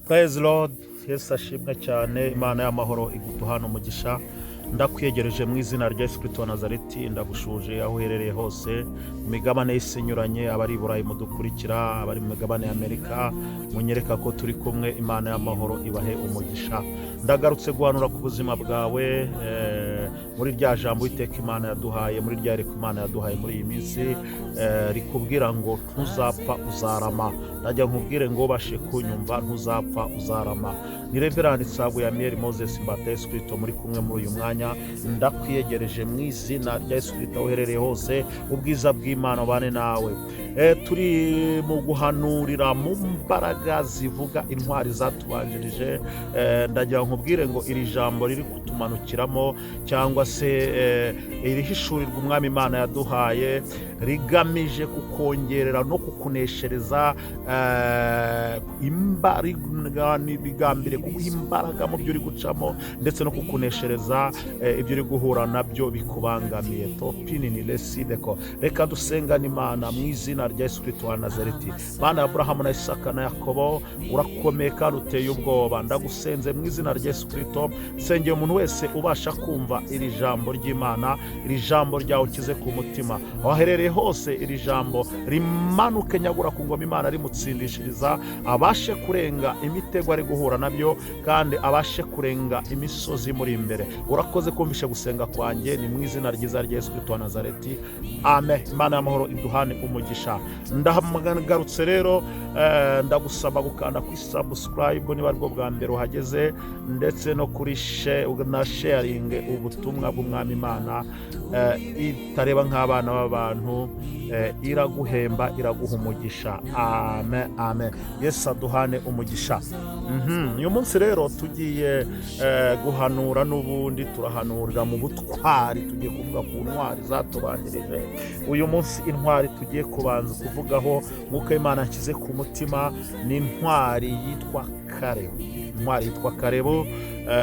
Praise Lord. Yesu ashimwe cyane. Imana y'amahoro igutuhana umugisha. Ndakwiyegereje mu izina rya Yesu Kristo wa Nazareti. Ndagushuje aho uherereye hose mu migabane y'isi inyuranye, abari i Burayi mudukurikira, abari mu migabane y'Amerika, munyereka ko turi kumwe. Imana y'amahoro ibahe umugisha. Ndagarutse guhanura ku buzima bwawe muri rya jambo Uwiteka Imana yaduhaye, muri rya reko Imana yaduhaye muri iyi minsi, rikubwira ngo ntuzapfa uzarama. Ndajya nkubwire ngo bashe kunyumva, ntuzapfa uzarama. Ni Reverend Sagu ya Mieri Moses Mbata Yesu Kristo muri kumwe muri uyu mwanya. Ndakwiyegereje mu izina rya Yesu Kristo uherereye hose, ubwiza bw'Imana bane nawe. Turi mu guhanurira mu mbaraga zivuga intwari zatubanjirije. Ndagira nkubwire ngo iri jambo riri kutumanukiramo cyangwa se iri hishurirwa Umwami Imana yaduhaye, rigamije kukongerera no kukuneshereza bigambire kuguha imbaraga mu byo uri gucamo, ndetse no kukuneshereza ibyo uri guhura nabyo bikubangamiye. Topinini lesideko. Reka dusengane Imana mu izina rya Yesu Kristo wa Nazareti. Mana ya Abrahamu na Isaka na Yakobo, urakomeye kandi uteye ubwoba. Ndagusenze mu izina rya Yesu Kristo. Sengeye umuntu wese ubasha kumva iri jambo ry'Imana, iri jambo ryawe ukize ku mutima. Aherereye hose iri jambo rimanuke nyagura ku ngoma Imana rimutsindishiriza, abashe kurenga imitego ari guhura nabyo, kandi abashe kurenga imisozi muri imbere. Urakoze kumvishe gusenga kwanjye, ni mu izina ryiza rya Yesu Kristo wa Nazareti. Amen. Imana y'amahoro iduhane umugisha. Ndahamgarutse rero, ndagusaba gukanda ku subscribe niba aribwo bwa mbere uhageze, ndetse no kuri sharing ubutumwa bw'Umwami Imana. Itareba nk'abana b'abantu, iraguhemba, iraguha umugisha. Amen, amen. Yesu aduhane umugisha. Uyu munsi rero tugiye guhanura, n'ubundi turahanurira mu butwari. Tugiye kuvuga ku ntwari zatubanjirije. Uyu munsi intwari tugiye kubanza kuvugaho nk'uko Imana nshyize ku mutima, ni intwari yitwa Karebu. Intwari yitwa Karebu.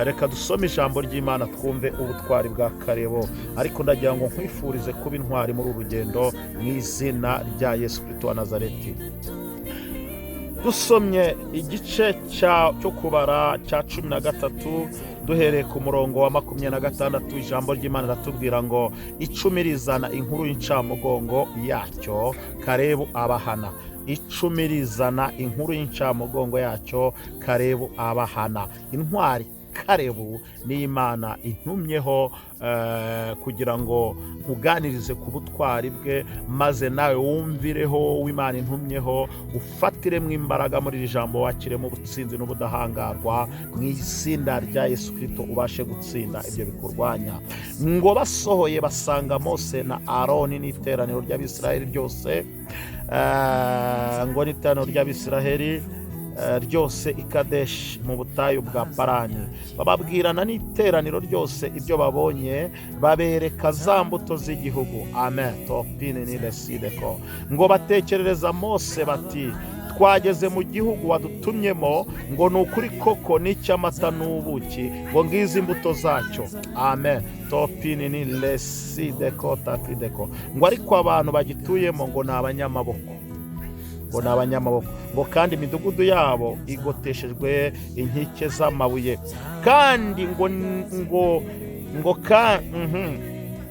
Reka dusome ijambo ry'Imana twumve ubutwari bwa Karebu. Ariko ndagira ngo nkwifurize kuba intwari muri uru rugendo mu izina rya Yesu Kristo wa Nazareti. Dusomye igice cyo kubara cya 13, duhereye ku murongo wa 26. Ijambo ry'Imana ratubwira ngo icumirizana inkuru y'Yinshamugongo yacyo Karebu abahana. Icumirizana inkuru y'Yinshamugongo yacyo Karebu abahana. Intwari Karebu ni Imana intumyeho kugira ngo nkuganirize ku butwari bwe, maze nawe wumvireho w'Imana intumyeho, ufatiremo imbaraga muri iri jambo, wakiremo ubutsinzi n'ubudahangarwa mu izina rya Yesu Kristo, ubashe gutsinda ibyo bikurwanya. Ngo basohoye basanga Mose na Aroni n'iteraniro ry'Abisiraheli ryose, ngo n'iteraniro ry'Abisiraheli ryose i Kadeshi mu butayu bwa Parani. Bababwirana n'iteraniro ryose ibyo babonye, babereka za mbuto z'igihugu. Amen. Topinini lesideko. Ngo batekerereza Mose bati, twageze mu gihugu wadutumyemo, ngo ni ukuri koko n'icy'amata n'ubuki, ngo ngizi imbuto zacyo. Amen. Topinini lesideko tapideko. Ngo ariko abantu bagituyemo ngo ni abanyamaboko. Ngo ni abanyamaboko. Ngo kandi imidugudu yabo igoteshejwe inkike z'amabuye, kandi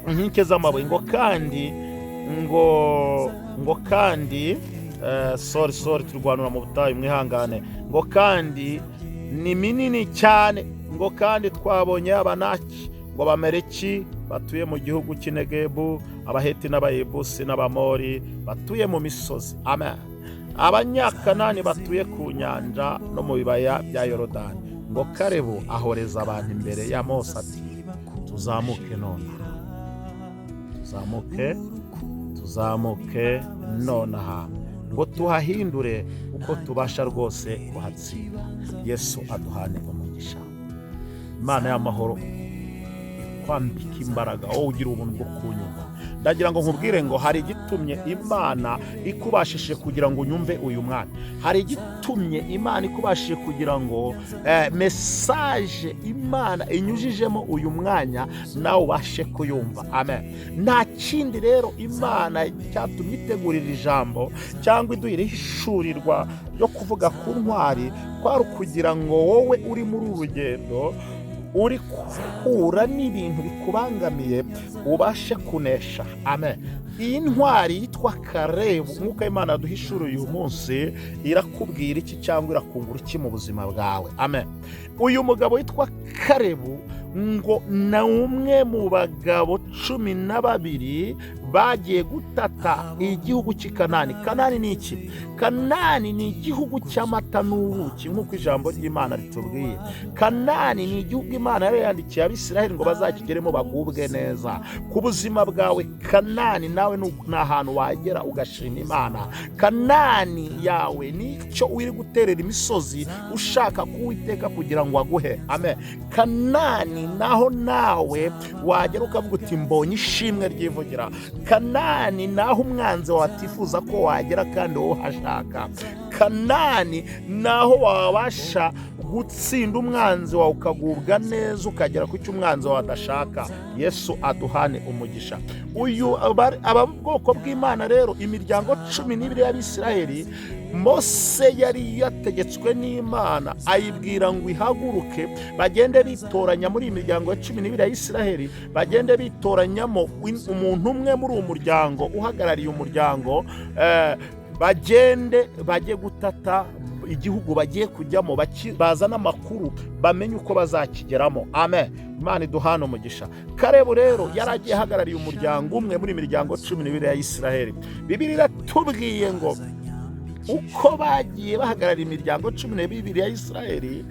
inkike z'amabuye. Ngo kandi sorry turwanura mu butayu, mwihangane. Ngo kandi ni minini cyane. Ngo kandi twabonye Abanaki, ngo Abameleki batuye mu gihugu cy'Inegebu, Abaheti n'Abayebusi n'Abamori batuye mu misozi. Amen. Abanyakanani batuye ku nyanja no mu bibaya bya Yorodani. Ngo Karebu ahoreza abantu imbere ya Mose ati, tuzamuke nonaha, tuzamuke nonaha, ngo tuhahindure uko tubasha rwose kuhatsinda. Yesu aduhane umugisha. Imana y'amahoro kwambika imbaraga, wowe ugira ubuntu bwo kunyumva. ndagira ngo nkubwire ngo hari igitumye Imana ikubashije kugira ngo unyumve uyu mwanya. Hari igitumye Imana ikubashije kugira ngo mesaje Imana inyujijemo uyu mwanya nawe ubashe kuyumva. Amen. Nta kindi rero Imana cyatumye itegurira ijambo cyangwa iduhira ishurirwa yo kuvuga ku ntwari, kwari ukugira ngo wowe uri muri uru rugendo uri guhura n'ibintu bikubangamiye ubashe kunesha. Amen. Iyi ntwari yitwa Karebu, nk'uko Imana yaduhishura uyu munsi, irakubwira iki cyangwa irakungura iki mu buzima bwawe. Amen. Uyu mugabo witwa Karebu ngo na umwe mu bagabo 12 bagiye gutata igihugu cy'i Kanani. Kanani ni iki? Kanani ni igihugu cy'amata n'ubuki, nk'uko ijambo ry'Imana ritubwiye. Kanani ni igihugu Imana yari yandikiye Abisiraheli ngo bazakigeremo bagubwe neza. Ku buzima bwawe Kanani nawe ni ahantu wagera ugashima Imana. Kanani yawe nicyo uri guterera imisozi ushaka kuwiteka kugira ngo aguhe. Amen. Kanani naho nawe wagera ukavuga uti mbonye ishimwe ryivugira. Kanani naho umwanzi watifuza ko wagera kandi wowe hashaka. Kanani naho wabasha gutsinda umwanzi wawe ukagubwa neza ukagera ku cyo umwanzi wawe adashaka. Yesu aduhane umugisha. Uyu aba bwoko bw'Imana rero, imiryango 12 y'Abisiraheli, Mose yari yategetswe n'Imana, ayibwira ngo ihaguruke bagende bitoranya muri imiryango ya 12 ya Isiraheli, bagende bitoranyamo umuntu umwe muri uwo muryango uhagarariye umuryango, bagende bajye gutata igihugu bagiye kujyamo, bazana amakuru bamenye uko bazakigeramo. Amen. Imana iduhane umugisha. Karebu rero yaragiye ahagarariye umuryango umwe muri imiryango 12 ya Isiraheli. Bibiliya iratubwiye ngo uko bagiye bahagarariye imiryango 12 ya Isiraheli,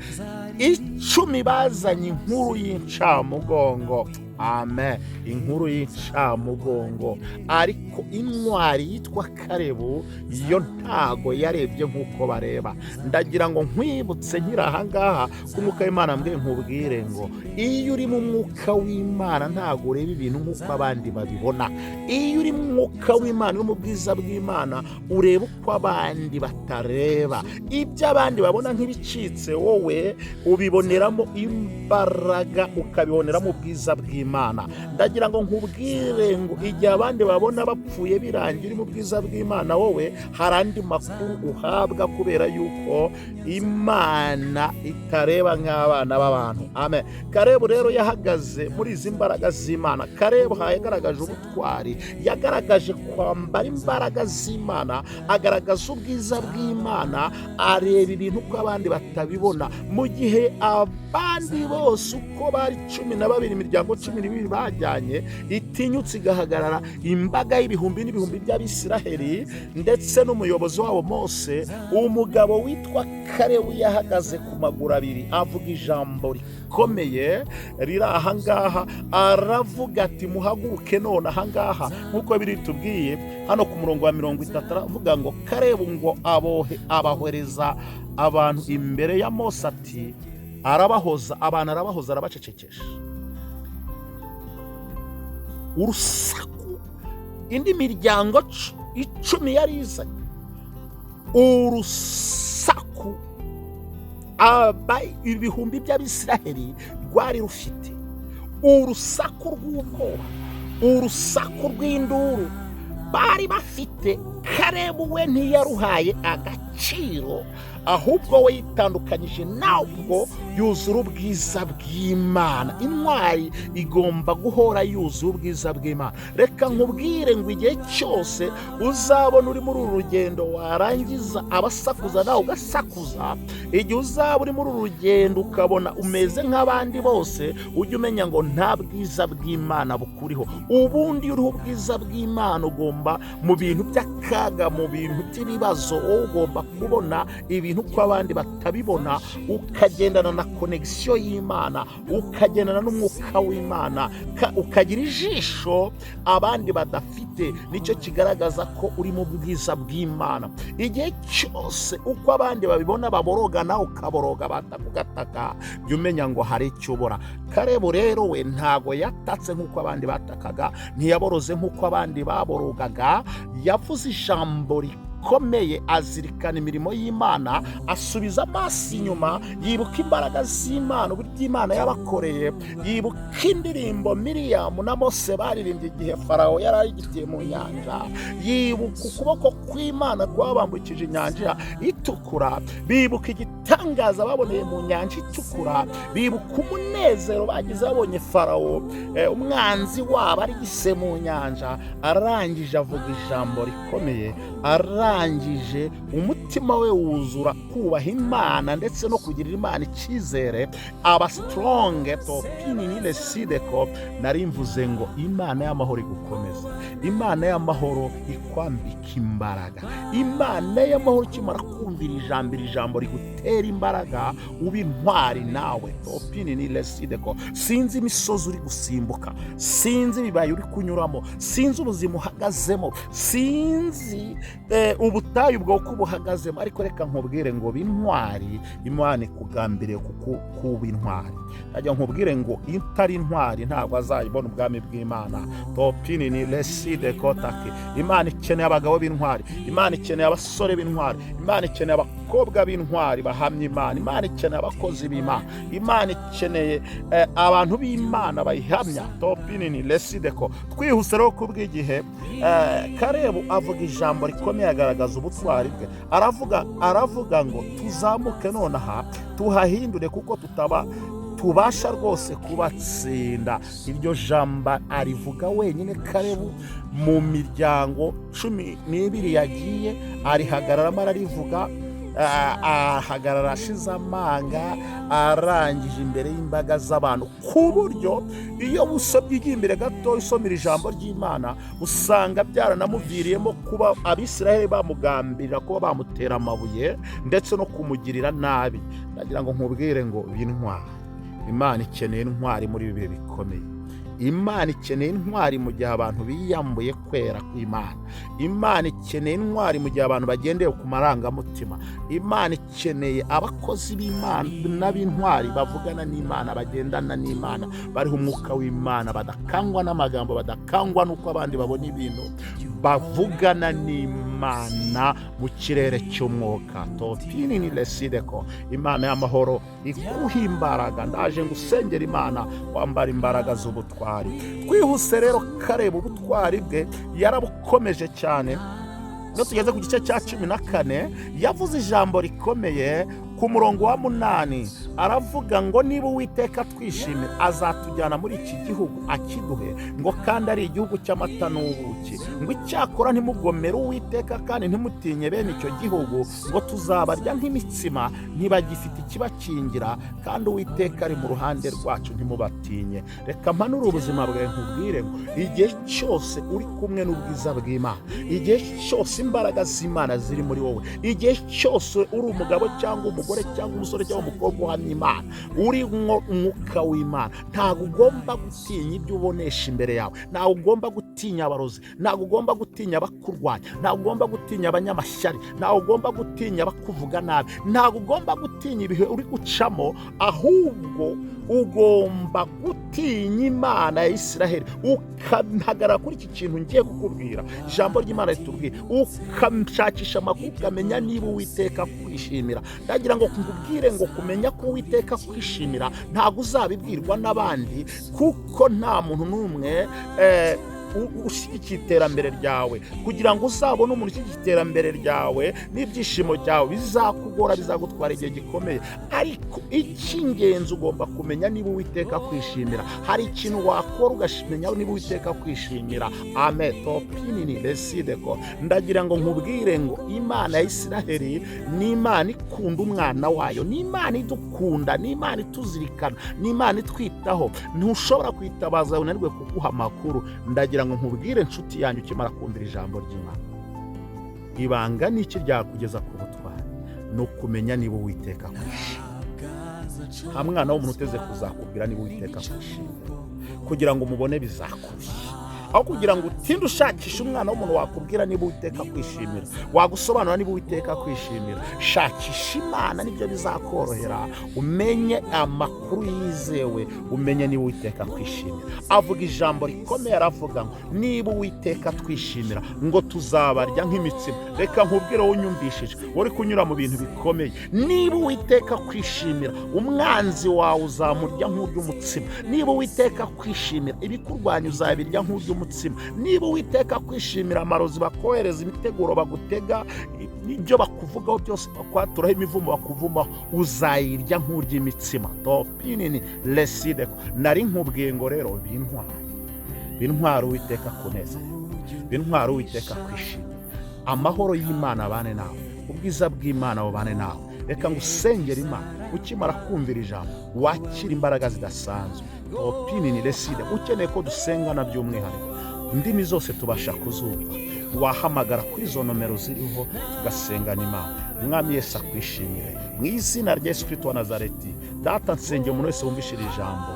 10 bazanye inkuru y'inshamugongo. Amen. Inkuru y'inshamugongo. Ariko intwari yitwa Karebu yo ntago yarebye nk'uko bareba. Ndagira ngo nkwibutse nkiri ahangaha ko umwuka w'Imana mbwe nkubwire ngo iyo uri mu mwuka w'Imana ntago ureba ibintu nk'uko abandi babibona. Iyo uri mu mwuka w'Imana uri mu bwiza bw'Imana ureba uko abandi batareba. Ibyo abandi babona nk'ibicitse wowe ubiboneramo imbaraga, ukabiboneramo ubwiza bw'Imana. Ndagira ngo nkubwire ngo igihe abandi babona bapfuye birangira uri mu bwiza bw'Imana, wowe hari andi makuru uhabwa kubera yuko Imana itareba nk'abana b'abantu. Amen. Karebu rero yahagaze muri izi mbaraga z'Imana. Karebu yagaragaje ubutwari, yagaragaje kwambara imbaraga z'Imana, agaragaza ubwiza bw'Imana, areba ibintu uko abandi batabibona. Mu gihe abandi bose uko bari 12 imiryango 12 bajyanye itinyutse igahagarara, imbaga y'ibihumbi n'ibihumbi by'Abisiraheli ndetse n'umuyobozi wabo Mose, umugabo witwa Karebu yahagaze ku maguru abiri, avuga ijambo rikomeye riri ahangaha. Aravuga ati muhaguruke none ahangaha, nk'uko biri tubwiye hano ku murongo wa 30. Aravuga ngo Karebu ngo abahohereza abantu imbere ya Mose, ati arabahoza abantu, arabahoza, arabacecekesha. Urusaku indi miryango 10 yari izanye, urusaku ibihumbi by'Abisiraheli rwari rufite, urusaku rw'ubwoba, urusaku rw'induru bari bafite. Karebu we ntiyaruhaye agaciro, ahubwo we yitandukanyije nabwo, yuzura ubwiza bw'Imana. Intwari igomba guhora yuzura ubwiza bw'Imana. Reka nkubwire ngo igihe cyose uzabona uri muri uru rugendo warangiza abasakuza nawe ugasakuza, igihe uzaba uri muri uru rugendo ukabona umeze nk'abandi bose, ujye umenya ngo nta bwiza bw'Imana bukuriho. Ubundi uriho ubwiza bw'Imana ugomba mu bintu by'akaga, mu bintu by'ibibazo, wowe ugomba kubona ibintu ibintu uko abandi batabibona, ukagendana na konegisiyo y'Imana, ukagendana n'umwuka w'Imana, ukagira ijisho abandi badafite, nicyo kigaragaza ko uri mu bwiza bw'Imana. Igihe cyose uko abandi babibona baboroga, nawe ukaboroga, batakugataka, jya umenya ngo hari icyo ubora. Kalebu rero we ntago yatatse nk'uko abandi batakaga, ntiyaboroze nk'uko abandi baborogaga, yavuze ijambo rikomeye, azirikana imirimo y'Imana, asubiza amaso inyuma, yibuka imbaraga z'Imana, uburyo Imana yabakoreye, yibuka indirimbo Miriyamu na Mose baririmbye igihe Farawo yari agitiye mu nyanja, yibuka ukuboko kw'Imana kwabambukije inyanja itukura, bibuka igitangaza baboneye mu nyanja itukura, bibuka umunezero bagize babonye Farawo umwanzi wabo arigise mu nyanja. Arangije avuga ijambo rikomeye, arangije umutima we wuzura kubaha Imana ndetse no kugirira Imana icyizere, aba strong topini lesideko. Nari mvuze ngo Imana y'amahoro igukomeza, Imana y'amahoro ikwambika imbaraga, Imana y'amahoro ikimara kumvira ijambo rigutera imbaraga, uba intwari nawe topini lesideko. Sinzi imisozi uri gusimbuka, sinzi ibibaye uri kunyuramo, sinzi ubuzima uhagazemo, sinzi ubutayu bwoko ubuhagazemo, ariko reka nkubwire ngo b'intwari, Imana ikugambiriye kuba intwari. Najya nkubwire ngo itari intwari ntabwo azayibona ubwami bw'Imana. Topini ni lesideko taki. Imana ikeneye abagabo b'intwari, Imana ikeneye abasore b'intwari, Imana ikeneye abakobwa b'intwari bahamya Imana, Imana ikeneye abakozi b'Imana, Imana ikeneye abantu b'Imana bayihamya. Topini ni lesideko. Twihuse rero kubw'igihe, Kalebu avuga ijambo rikomeye, agaragaza ubutwari bwe, aravuga ngo tuzamuke nonaha tuhahindure, kuko tubasha rwose kubatsinda. Iryo jambo arivuga wenyine Kalebu mu miryango 12 yagiye, arihagararamo ararivuga, ahagarara ashize amanga, arangije imbere y'imbaga z'abantu, ku buryo iyo usomye imbere gato usomera ijambo ry'Imana, usanga byaranamuviriyemo kuba Abisiraheli bamugambirira kuba bamutera amabuye ndetse no kumugirira nabi. Nagira ngo nkubwire ngo b'intwari, Imana ikeneye intwari muri ibi bihe bikomeye. Imana ikeneye intwari mu gihe abantu biyambuye kwera kw'Imana. Imana ikeneye intwari mu gihe abantu bagendeye ku marangamutima. Imana ikeneye abakozi b'Imana n'ab'intwari bavugana n'Imana, bagendana n'Imana, bariho umwuka w'Imana, badakangwa n'amagambo, badakangwa n'uko abandi babona ibintu, bavugana n'Imana mu kirere cy'umwuka. Topini ni lesideko. Imana y'amahoro ikuha imbaraga. Ndaje ngusengera Imana wambara imbaraga z'ubutwari. Twihuse rero, Kalebu ubutwari bwe yarabukomeje cyane. Iyo tugeze ku gice cya 14, yavuze ijambo rikomeye ku murongo wa 8, aravuga ngo niba Uwiteka twishimira, azatujyana muri iki gihugu akiduhe, ngo kandi ari igihugu cy'amata n'ubuki, ngo icyakora ntimugomere Uwiteka kandi ntimutinye bene icyo gihugu, ngo tuzabarya nk'imitsima, ntibagifite ikibakingira, kandi Uwiteka ari mu ruhande rwacu, ntimubatinye. Reka mpanure ubuzima bwawe nkubwire ngo igihe cyose uri kumwe n'ubwiza bw'Imana, igihe cyose imbaraga z'Imana ziri muri wowe, igihe cyose uri umugabo cyangwa umugore cyangwa umusore cyangwa umukobwa uhamya Imana, uri umwuka w'Imana, ntabwo ugomba gutinya ibyo ubonesha imbere yawe, ntabwo ugomba gutinya abarozi, ntabwo ugomba gutinya abakurwanya, ntabwo ugomba gutinya abanyamashyari, ntabwo ugomba gutinya abakuvuga nabi, ntabwo ugomba gutinya ibihe uri gucamo, ahubwo ugomba gutinya Imana ya Isiraheli, ukahagarara kuri iki kintu ngiye kukubwira. Ijambo ry'Imana ritubwira, ukamshakisha amakuru, ukamenya niba Uwiteka kwishimira. Ndagira ngo nkubwire ngo kumenya ko Uwiteka kwishimira ntabwo uzabibwirwa n'abandi, kuko nta muntu n'umwe ushyigikiye iterambere ryawe. Kugira ngo uzabone umuntu ushyigikiye iterambere ryawe n'ibyishimo byawe, bizakugora, bizagutwara igihe gikomeye. Ariko icy'ingenzi ugomba kumenya niba Uwiteka kwishimira. Hari ikintu wakora ugamenya niba Uwiteka kwishimira. Amen. Topini ni lesideko. Ndagira ngo nkubwire ngo Imana ya Isiraheli ni Imana ikunda umwana wayo, ni Imana idukunda, ni Imana ituzirikana, ni Imana itwitaho. Ntushobora kwitabaza unanirwe kuguha amakuru. Ndagira ngo nkubwire inshuti yanjye ukimara kumvira ijambo ry'Imana, ibanga n'iki ryakugeza ku butwari. ni ukumenya niba Uwiteka akwishimira. nta mwana w'umuntu uteze kuzakubwira niba Uwiteka akwishimira kugira ngo umubone bizakurushya, aho kugira ngo utinde ushakisha umwana w'umuntu wakubwira niba Uwiteka akwishimira, wagusobanura niba Uwiteka akwishimira. Shakisha Imana, nibyo bizakorohera umenye amakuru yizewe, umenye niba Uwiteka akwishimira. Avuga ijambo rikomeye, aravuga ngo niba Uwiteka twishimira ngo tuzabarya nk'imitsima. Reka nkubwire wowe unyumvishije, uri kunyura mu bintu bikomeye, niba Uwiteka kwishimira umwanzi wawe uzamurya nk'urya umutsima. Niba Uwiteka kwishimira ibikurwanya uzabirya nk'urya umutsima. Niba Uwiteka kwishimira amarozi bakohereza, imiteguro bagutega, ibyo bakuvugaho byose, bakwaturaho imivumo bakuvumaho, uzayirya nk'urya imitsima. Topinini leside. Nari nkubwiye ngo rero bintwara Uwiteka kunezerwa, bintwara Uwiteka kwishimira. Amahoro y'Imana abane nawe, ubwiza bw'Imana bubane nawe. Reka ngusengera Imana, ukimara kumvira ijambo wakira imbaraga zidasanzwe. Opinini leside. Ukeneye ko dusengana by'umwihariko, indimi zose tubasha kuzumva, wahamagara kuri izo nomero ziriho tugasengana Imana. Umwami Yesu akwishimire mu izina rya Yesu Kristo wa Nazareti. Data, nsengera umuntu wese wumvishira ijambo,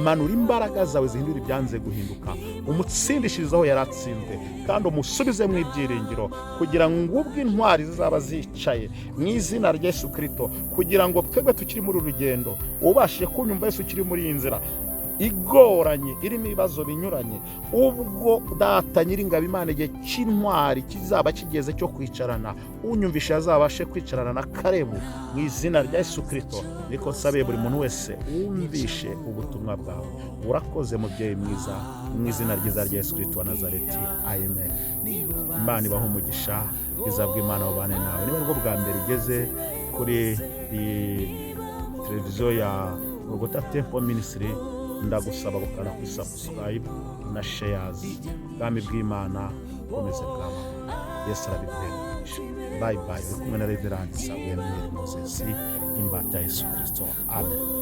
manura imbaraga zawe zihindura ibyanze guhinduka, umutsindishirizaho yaratsinzwe, kandi umusubize mu ibyiringiro, kugira ngo ubwo intwari zizaba zicaye mu izina rya Yesu Kristo, kugira ngo twebwe tukiri muri urugendo ubashije kunyumva Yesu ukiri muri iyi nzira igoranye, irimo ibibazo binyuranye, ubwo Data Nyiringabo Imana igihe cy'intwari kizaba kigeze cyo kwicarana, unyumvisha azabashe kwicarana na Karebu mu izina rya Yesu Kristo. Niko nsabiye buri muntu wese wumvishe ubutumwa bwawe. Urakoze mubyeyi mwiza, mu izina ryiza rya Yesu Kristo wa Nazareti. Amen. Imana ibaho umugisha, ubwiza bw'Imana bubane nawe. Niba aribwo bwa mbere ugeze kuri iyi televiziyo ya Golgotha Temple Ministry, ndagusaba gukanda kuri subscribe na shares. Ubwami bw'Imana bukomeze bwaba. Yesu arabiguhereje. Bye bye. Uri kumwe na Reverend Samuel Moses, imbata Yesu Kristo. Amen.